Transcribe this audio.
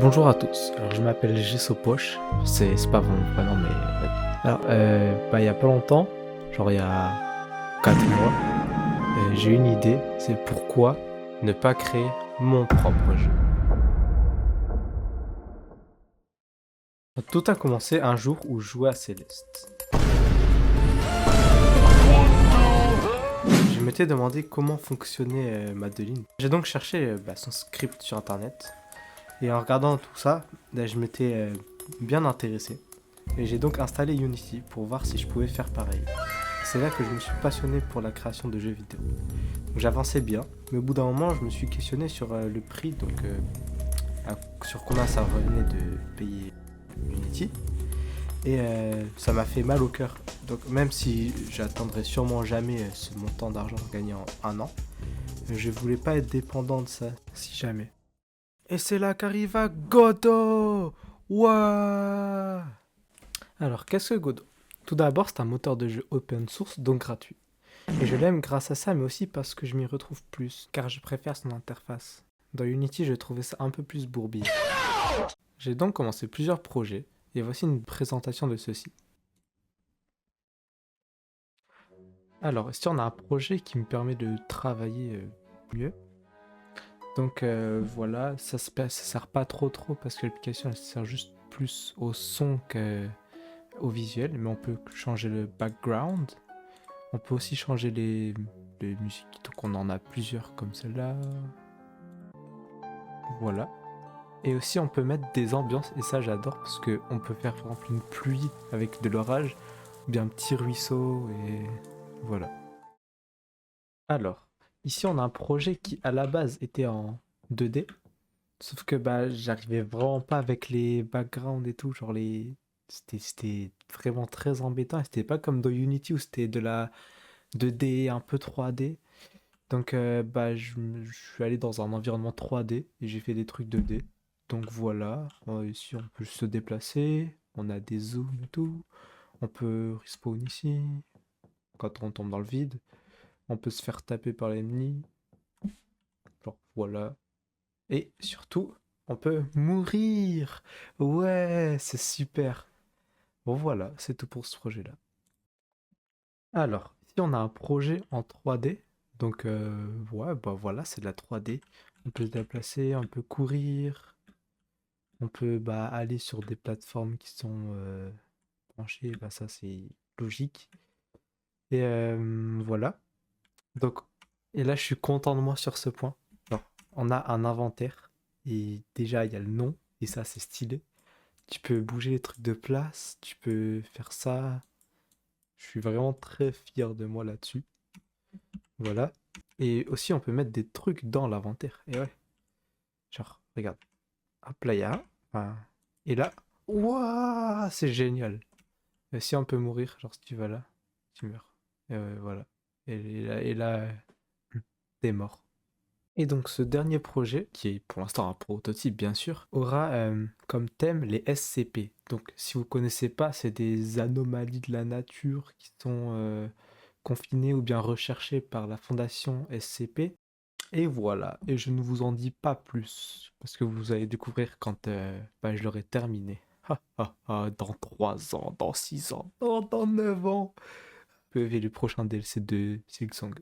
Bonjour à tous, alors je m'appelle Gessopoche, c'est pas mon prénom mais ouais. Alors il y a pas longtemps, genre il y a 4 mois, j'ai une idée, c'est pourquoi ne pas créer mon propre jeu. Tout a commencé un jour où je jouais à Céleste. Je m'étais demandé comment fonctionnait Madeline. J'ai donc cherché son script sur internet et en regardant tout ça, je m'étais bien intéressé. Et j'ai donc installé Unity pour voir si je pouvais faire pareil. C'est là que je me suis passionné pour la création de jeux vidéo. Donc j'avançais bien, mais au bout d'un moment, je me suis questionné sur le prix, sur combien ça revenait de payer Unity. Et ça m'a fait mal au cœur. Donc même si j'atteindrai sûrement jamais ce montant d'argent gagné en un an, je voulais pas être dépendant de ça, si jamais. Et c'est là qu'arriva Godot. Ouah. Alors, qu'est-ce que Godot? Tout d'abord, c'est un moteur de jeu open source, donc gratuit. Et je l'aime grâce à ça, mais aussi parce que je m'y retrouve plus, car je préfère son interface. Dans Unity, je trouvais ça un peu plus bourbier. J'ai donc commencé plusieurs projets, et voici une présentation de ceux-ci. Alors, ici on a un projet qui me permet de travailler mieux. Donc voilà, ça sert pas trop parce que l'application elle sert juste plus au son qu'au visuel, mais on peut changer le background. On peut aussi changer les musiques, donc on en a plusieurs comme celle-là. Voilà. Et aussi on peut mettre des ambiances, et ça j'adore parce que on peut faire par exemple une pluie avec de l'orage, ou bien un petit ruisseau, et voilà. Alors, ici on a un projet qui à la base était en 2D, sauf que j'arrivais vraiment pas avec les backgrounds et tout, genre les... C'était vraiment très embêtant, et c'était pas comme dans Unity où c'était de la 2D un peu 3D. Donc je suis allé dans un environnement 3D et j'ai fait des trucs 2D. Donc voilà, ici on peut se déplacer, on a des zooms et tout, on peut respawn ici, quand on tombe dans le vide, on peut se faire taper par l'ennemi, genre voilà. Et surtout, on peut mourir. Ouais, c'est super. Bon voilà, c'est tout pour ce projet-là. Alors, ici on a un projet en 3D. Donc ouais, voilà, c'est de la 3D. On peut se déplacer, on peut courir, on peut aller sur des plateformes qui sont branchées, ça c'est logique. Et voilà. Donc, et là je suis content de moi sur ce point. Alors, on a un inventaire, et déjà il y a le nom, et ça c'est stylé. Tu peux bouger les trucs de place, tu peux faire ça. Je suis vraiment très fier de moi là-dessus. Voilà. Et aussi, on peut mettre des trucs dans l'inventaire. Et ouais. Genre, regarde. Hop là, il y a un. Enfin, et là. Waouh, c'est génial. Et si on peut mourir, genre si tu vas là, tu meurs. Et ouais, voilà. Et là, t'es mort. Et donc ce dernier projet, qui est pour l'instant un prototype bien sûr, aura comme thème les SCP. Donc si vous connaissez pas, c'est des anomalies de la nature qui sont confinées ou bien recherchées par la fondation SCP. Et voilà, et je ne vous en dis pas plus, parce que vous allez découvrir quand je l'aurai terminé. Dans 3 ans, dans 6 ans, dans 9 ans. Vous pouvez le prochain DLC de Silksong.